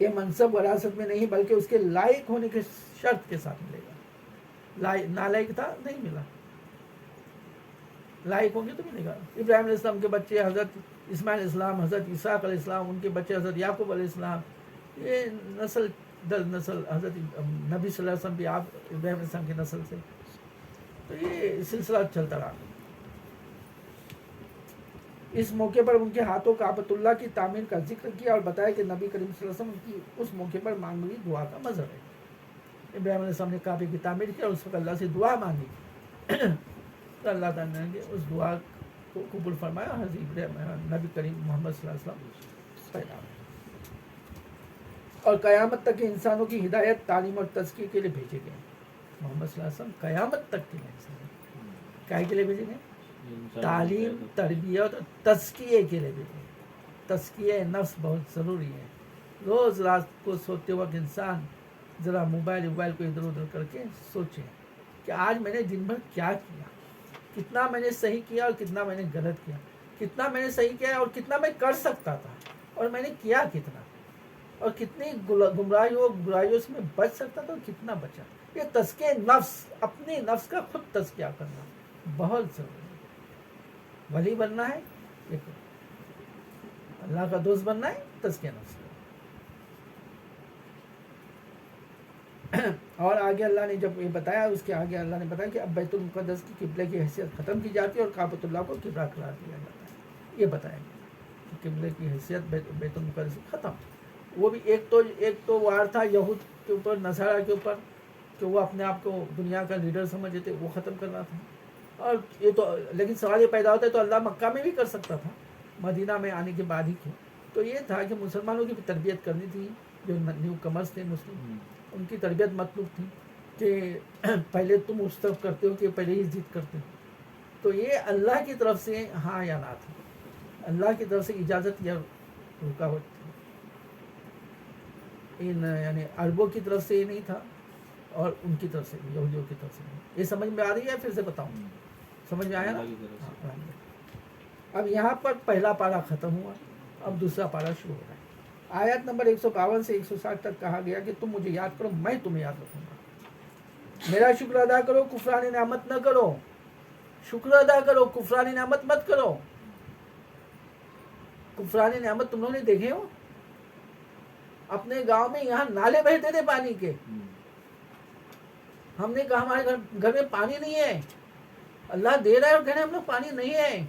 یہ منصب وراثت میں نہیں بلکہ اس کے لائق ہونے کے شرط کے ساتھ ملے گا. نالائق تھا نہیں ملا, لائق ہوں گے تو ملے گا. ابراہیم علیہ السلام کے بچے حضرت اسماعیل علیہ السلام, حضرت اسحاق علیہ السلام, ان کے بچے حضرت یعقوب علیہ السلام, یہ نسل در نسل حضرت نبی صلی اللہ علیہ وسلم بھی آپ ابراہیم علیہ السلام کی نسل سے, تو یہ سلسلہ چلتا رہا. اس موقع پر ان کے ہاتھوں کعبۃ اللہ کی تعمیر کا ذکر کیا اور بتایا کہ نبی کریم صلی اللہ علیہ وسلم کی اس موقع پر مانگی دعا کا مظہر ہے. ابراہیم علیہ السلام نے کعبے کی تعمیر کی اور اس وقت اللہ سے دعا مانگی تو اللہ تعالیٰ نے اس دعا کو قبول فرمایا. حضرت نبی کریم محمد صلی اللہ علیہ وسلم پیدا ہوئے اور قیامت تک انسانوں کی ہدایت, تعلیم اور تزکیے کے لیے بھیجے گئے. محمد صلی اللہ علیہ وسلم قیامت تک کے لیے کے لیے بھیجے گئے, تعلیم, تربیت اور تزکیے کے لیے بھیجے گئے. تزکیہ نفس بہت ضروری ہے. روز رات کو سوتے وقت انسان ذرا موبائل کو ادھر ادھر کر کے سوچے کہ آج میں نے دن بھر کیا کیا, کتنا میں نے صحیح کیا اور کتنا میں نے غلط کیا, کتنا میں نے صحیح کیا اور کتنا میں کر سکتا تھا اور میں نے کیا کتنا, اور کتنی برائیوں سے میں بچ سکتا تھا اور کتنا بچا. یہ تزکیہ نفس, اپنے نفس کا خود تزکیہ کرنا بہت ضروری ہے. ولی بننا ہے, اللہ کا دوست بننا ہے, تزکیہ نفس. اور آگے اللہ نے جب یہ بتایا, اس کے آگے اللہ نے بتایا کہ اب بیت المقدس کی قبلے کی حیثیت ختم کی جاتی ہے اور کعبۃ اللہ کو قبلہ قرار دیا جاتا ہے. یہ بتایا کہ قبلے کی حیثیت بیت المقدس کی ختم. وہ بھی ایک تو وار تھا یہود کے اوپر, نصارہ کے اوپر, کہ وہ اپنے آپ کو دنیا کا لیڈر سمجھتے تھے, وہ ختم کرنا تھا. اور یہ تو لیکن سوال یہ پیدا ہوتا ہے تو اللہ مکہ میں بھی کر سکتا تھا, مدینہ میں آنے کے بعد ہی کیوں. تو یہ تھا کہ مسلمانوں کی بھی تربیت کرنی تھی, جو نیو کمرس تھے مسلم, ان کی تربیت مطلوب تھی کہ پہلے تم اس طرف کرتے ہو کہ پہلے ہی ضد کرتے ہو. تو یہ اللہ کی طرف سے ہاں یا نہ تھا, اللہ کی طرف سے اجازت یا رکاوٹ تھی. یعنی عربوں کی طرف سے یہ نہیں تھا اور ان کی طرف سے یہودیوں کی طرف سے نہیں. یہ سمجھ میں آ رہی ہے؟ پھر سے بتاؤں, سمجھ میں آیا نا؟ اب یہاں پر پہلا پارہ ختم ہوا, اب دوسرا پارہ شروع ہو رہا ہے. آیت نمبر 152 سے 160 تک کہا گیا کہ تم مجھے یاد کرو, میں تمہیں یاد رکھوں گا. میرا شکر ادا کرو, کفران نعمت نہ کرو. شکر ادا کرو, کفران نعمت مت کرو. کفران نعمت تم لوگوں نے دیکھے ہو اپنے گاؤں میں, یہاں نالے بہتے تھے پانی کے. ہم نے کہا ہمارے گھر میں پانی نہیں ہے, اللہ دے رہا ہے اور کہہ رہے ہم لوگ پانی نہیں ہے,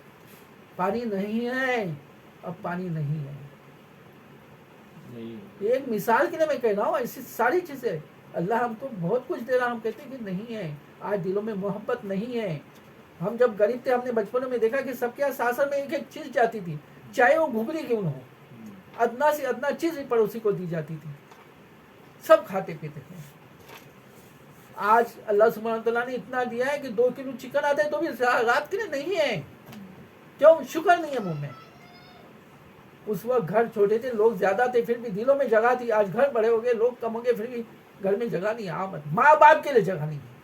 پانی نہیں ہے, اب پانی نہیں ہے. یہ ایک مثال کے لیے میں کہہ رہا ہوں. ایسی ساری چیزیں اللہ ہم کو بہت کچھ دے رہا, ہم کہتے ہیں کہ نہیں ہے. آج دلوں میں محبت نہیں ہے. ہم جب غریب تھے, ہم نے بچپن میں دیکھا کہ سب کے یہاں ساسر میں ایک ایک چیز جاتی تھی, چاہے وہ گھگری کیوں نہ ہو, ادنا سے ادنا چیز بھی پڑوسی کو دی جاتی تھی, سب کھاتے پیتے تھے. آج اللہ سبحانہ تعالیٰ نے اتنا دیا ہے کہ 2 کلو چکن آتا ہے تو بھی رات کے لیے نہیں ہے. کیوں؟ شکر نہیں ہے منہ میں. اس وقت گھر چھوٹے تھے, لوگ زیادہ تھے, پھر بھی دلوں میں جگہ تھی. آج گھر بڑے ہو گئے, لوگ کم ہو گئے, پھر بھی گھر میں جگہ نہیں ہے. آمد ماں باپ کے لیے جگہ نہیں ہے.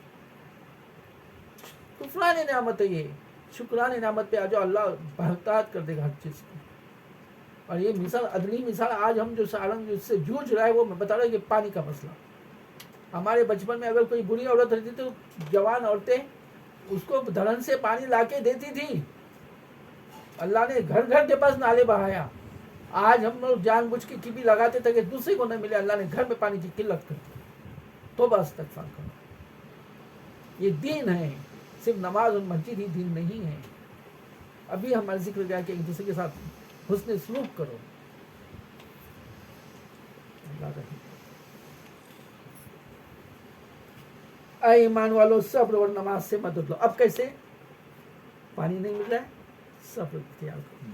کفران نعمت ہے یہ. شکران نعمت پہ آ جاؤ, اللہ بہتات کر دے گا ہر چیز کو. اور یہ مثال, ادنی مثال, آج ہم جو سالن اس سے جوجھ رہا ہے وہ میں بتا رہا ہوں کہ پانی کا مسئلہ. ہمارے بچپن میں اگر کوئی بری عورت رہتی تو جوان عورتیں اس کو دھڑن سے پانی لا کے دیتی تھی. اللہ نے گھر گھر کے پاس نالے بہایا. آج ہم لوگ جان بوجھ کے کبھی لگاتے تھے کہ دوسرے کو نہ ملے. اللہ نے گھر میں پانی کی قلت کر دی. تو بس استغفار کرو. یہ دین ہے, صرف نماز اور مسجد ہی دین نہیں ہے. ابھی ہمارا ذکر گیا کہ ایک دوسرے کے ساتھ حسن سلوک کرو. اللہ رحم. اے ایمان والو, صبر اور نماز سے مدد لو. اب کیسے؟ پانی نہیں مل رہا ہے, صبر اختیار کرو.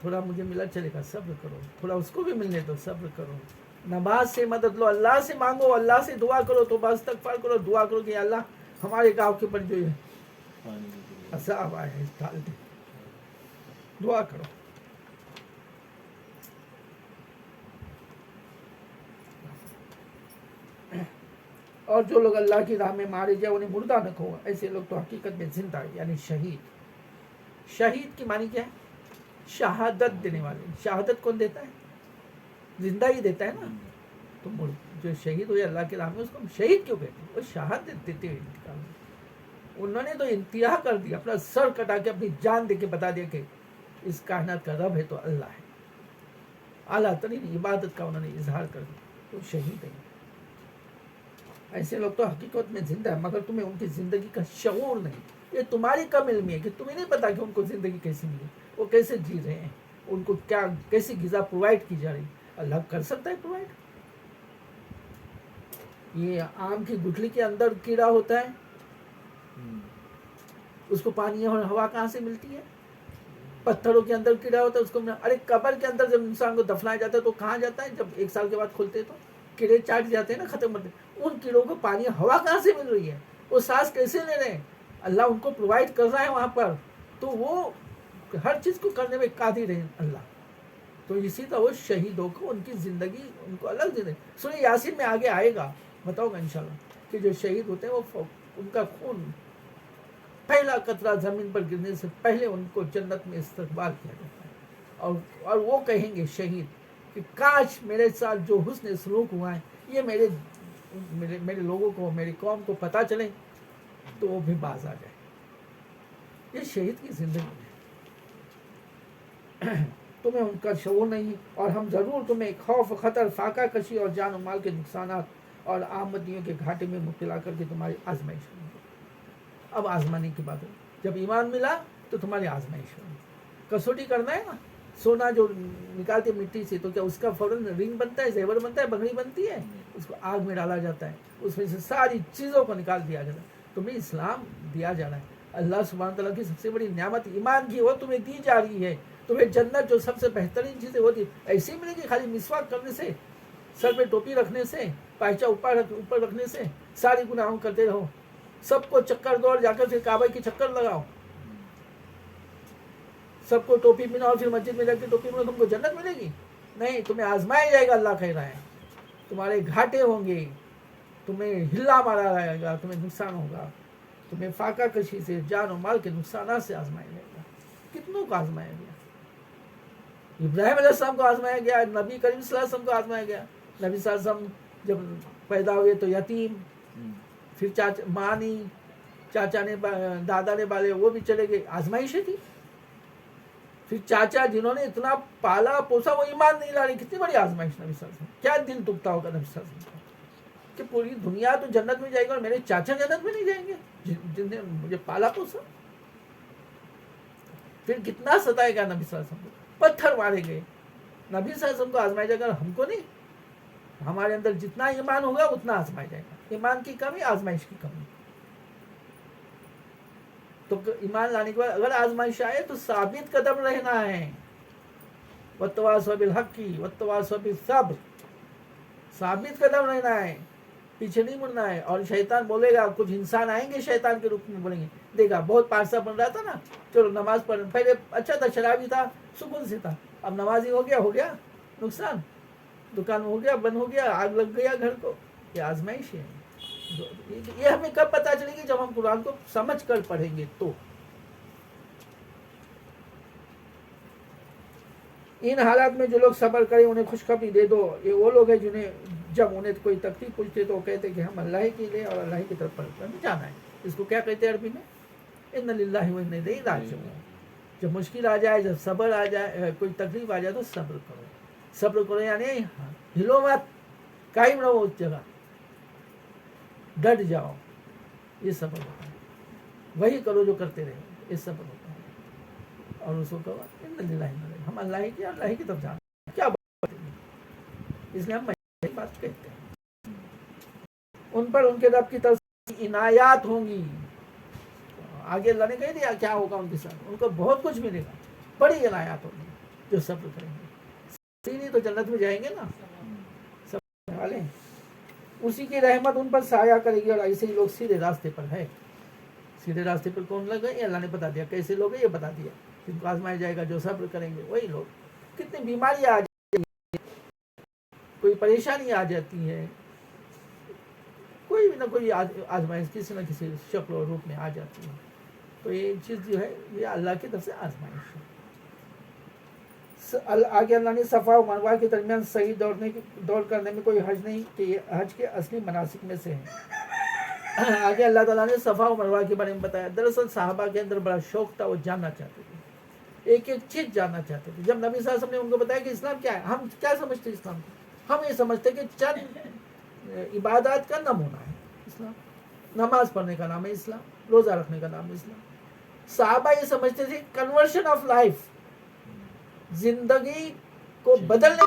تھوڑا مجھے ملا چلے گا, صبر کرو. تھوڑا اس کو بھی ملنے دو, صبر کرو. نماز سے مدد لو, اللہ سے مانگو, اللہ سے دعا کرو. تو بس استغفار کرو, دعا کرو کہ اللہ ہمارے گاؤں کے اوپر جو ہے عذاب آئے ہے ڈال دے. دعا کرو. اور جو لوگ اللہ کی راہ میں مارے جائے انہیں مردہ نہ کہو. ایسے لوگ تو حقیقت میں زندہ ہے, یعنی شہید. شہید کی معنی کیا ہے؟ شہادت دینے والے. شہادت کون دیتا ہے؟ زندہ ہی دیتا ہے نا. تو جو شہید ہوئے اللہ کے راہ میں اس کو ہم شہید کیوں کہتے ہیں؟ وہ شہادت دیتے ہوئے انتقال میں. انہوں نے تو انتہا کر دیا, اپنا سر کٹا کے اپنی جان دے کے بتا دیا کہ اس کائنات کا رب ہے تو اللہ ہے. اعلیٰ ترین عبادت کا انہوں نے اظہار کر دیا, تو شہید ہے. ایسے لوگ تو حقیقت میں زندہ ہے, مگر تمہیں ان کی زندگی کا شعور نہیں. یہ تمہاری کم علمی ہے کہ تمہیں نہیں پتا کہ ان کو زندگی کیسے ملی, وہ کیسے جی رہے ہیں, ان کو کیا کیسی غذا پرووائڈ کی جا رہی. اللہ کر سکتا ہے پرووائڈ. یہ آم کی گٹھلی کے اندر کیڑا ہوتا ہے, اس کو پانی اور ہوا کہاں سے ملتی ہے؟ پتھروں کے اندر کیڑا ہوتا ہے, اس کو ارے قبر کے اندر جب انسان کو دفنایا جاتا ہے تو کہاں جاتا ہے؟ جب 1 سال کے بعد کھولتے تو کیڑے چاٹ جاتے ہیں نا, ختم ہوتے. ان کیڑوں کو پانی ہوا کہاں سے مل رہی ہے؟ وہ سانس کیسے لے رہے ہیں؟ اللہ ان کو پرووائڈ کر رہا ہے وہاں پر. تو وہ ہر چیز کو کرنے میں قادر ہے اللہ. تو اسی طرح وہ شہیدوں کو ان کی زندگی ان کو الگ دے دیں. سورہ یاسین میں آگے آئے گا, بتاؤں گا انشاءاللہ کہ جو شہید ہوتے ہیں وہ ان کا خون پہلا قطرہ زمین پر گرنے سے پہلے ان کو جنت میں استقبال کیا جاتا ہے. اور وہ کہیں گے شہید کہ کاش میرے ساتھ جو حسن سلوک ہوا ہے یہ میرے لوگوں کو, میری قوم کو پتہ چلے تو وہ بھی باز آ جائے. یہ شہید کی زندگی ہے. تمہیں ان کا شعور نہیں, اور ہم ضرور تمہیں خوف, خطر, فاقہ کشی اور جان و مال کے نقصانات اور آمدنیوں کے گھاٹے میں مبتلا کر کے تمہاری آزمائش ہوگی. اب آزمانے کی بات ہے. جب ایمان ملا تو تمہاری آزمائش ہوگی. کسوٹی کرنا ہے نا, سونا جو نکالتے مٹی سے تو کیا اس کا فوراً رنگ بنتا ہے, زیور بنتا ہے, بنگڑی بنتی ہے؟ اس کو آگ میں ڈالا جاتا ہے, اس میں سے ساری چیزوں کو نکال دیا جاتا ہے. تمہیں اسلام دیا جا رہا ہے. اللہ سبحانہ تعالیٰ کی سب سے بڑی نعمت ایمان کی, وہ تمہیں دی جا رہی ہے. تمہیں جنت جو سب سے بہترین چیزیں ہوتی ایسی ملے گی خالی مسواک کرنے سے, سر پہ ٹوپی رکھنے سے, پائچہ اوپر رکھنے سے ساری گناہوں کرتے رہو. سب کو چکر دو اور جا کر پھر کعبہ کی چکر لگاؤ. سب کو ٹوپی پہناؤ اور پھر مسجد میں جا کے ٹوپی پہناؤ, تم کو جنت ملے گی؟ نہیں, تمہیں آزمایا جائے گا. اللہ کہہ رہا ہے تمہارے گھاٹے ہوں گے, تمہیں ہلا مارا جائے گا, تمہیں نقصان ہوگا, تمہیں فاقہ کشی سے, جان و مال کے نقصانات سے آزمایا جائے گا. کتنوں کو آزمایا گیا؟ ابراہیم علیہ السلام کو آزمایا گیا, نبی کریم صلی اللہ علیہ وسلم کو آزمایا گیا. نبی صلی اللہ علیہ وسلم جب پیدا ہوئے تو یتیم, پھر چاچا ماں نہیں, چاچا نے دادا نے بالے, وہ بھی چلے گئے. آزمائشیں تھی. پھر چاچا جنہوں نے اتنا پالا پوسا وہ ایمان نہیں لا رہے. کتنی بڑی آزمائش نبی صلی اللہ علیہ وسلم. کیا دل دکھتا ہوگا نبی صلی اللہ علیہ وسلم کہ پوری دنیا تو جنت میں جائے گی اور میرے چاچا جنت میں نہیں جائیں گے جن نے مجھے پالا پوسا. پھر کتنا ستائے گا نبی صلی اللہ علیہ وسلم کو, پتھر مارے گئے. نبی صلی اللہ علیہ وسلم کو آزمایا جائے گا, ہم کو نہیں. ہمارے اندر جتنا ایمان ہوگا اتنا آزمایا جائے گا. ایمان کی کمی, آزمائش کی کمی. تو ایمان لانے کے بعد اگر آزمائش آئے تو ثابت قدم رہنا ہے. وَالتَّوَاصَوْا بِالْحَقِّ وَالتَّوَاصَوْا بِالصَّبْرِ, ثابت قدم رہنا ہے, پیچھے نہیں مڑنا ہے. اور شیطان بولے گا, کچھ انسان آئیں گے شیطان کے روپ میں, بولیں گے دیکھا بہت پارسا بن رہا تھا نا, چلو نماز پڑھ. پہلے اچھا تھا, شرابی تھا, سکون سے تھا, اب نمازی ہو گیا نقصان, دکان ہو گیا بند, ہو گیا آگ لگ گیا گھر کو. یہ آزمائش ہے. یہ ہمیں کب پتہ چلے گی؟ جب ہم قرآن کو سمجھ کر پڑھیں گے تو. ان حالات میں جو لوگ صبر کریں انہیں خوشخبری دے دو. یہ وہ لوگ ہیں جنہیں جب انہیں کوئی تکلیف پوچھتے تو وہ کہتے کہ ہم اللہ کے لیے اور اللہ کی طرف پر جانا ہے. اس کو کیا کہتے ہیں عربی میں؟ ان للہ و انا الیہ راجعون. جب مشکل آ جائے, جب صبر آ جائے, کوئی تکلیف آ جائے تو صبر کرو. صبر کرو یعنی ہلو مت, قائم رہو اس جگہ, ڈٹ جاؤ. یہ صبر ہوتا ہے. وہی کرو جو کرتے رہے, یہ صبر ہوتا ہے. اور اس کو کہو ان للہ ہم اللہ کی اور اللہ کی طرف جانا ہے. کیا بات ہے, اس لیے ہم بات کہتے ہیں. ان پر ان کے رب کی طرف سے عنایات ہوں گی. آگے اللہ نے کہہ دیا کیا ہوگا ان کے ساتھ, ان کو بہت کچھ ملے گا, بڑی عنایات ہوگی جو صبر کریں گے. نہیں تو جنت میں جائیں گے نا صبر والے. اسی کی رحمت ان پر سایہ کرے گی, اور ایسے ہی لوگ سیدھے راستے پر ہے. سیدھے راستے پر کون لگ گئے؟ اللہ نے بتا دیا. کیسے لوگ ہیں یہ بتا دیا. جن کو آزمایا جائے گا, جو صبر کریں گے وہی لوگ. کتنی بیماریاں آ جاتی ہیں, کوئی پریشانی آ جاتی ہے, کوئی بھی نہ کوئی آزمائش کسی نہ کسی شکل اور روپ میں آ جاتی ہے. تو یہ چیز جو ہے یہ اللہ کی طرف سے آزمائش ہے. آگے اللہ نے صفا و مروہ کے درمیان صحیح دوڑ کرنے میں کوئی حرج نہیں کہ یہ حج کے اصلی مناسک میں سے ہے. آگے اللہ تعالیٰ نے صفا و مروہ کے بارے میں بتایا. دراصل صحابہ کے اندر بڑا شوق تھا, وہ جاننا چاہتے تھے, ایک ایک چیز جاننا چاہتے تھے. جب نبی صلی اللہ علیہ وسلم نے ان کو بتایا کہ اسلام کیا ہے, ہم کیا سمجھتے ہیں اسلام کو؟ ہم یہ سمجھتے کہ چند عبادات کا نمونہ ہے اسلام. نماز پڑھنے کا نام ہے اسلام, روزہ رکھنے کا نام ہے اسلام. صحابہ یہ سمجھتے تھے کنورشن آف لائف, زندگی کو بدلنے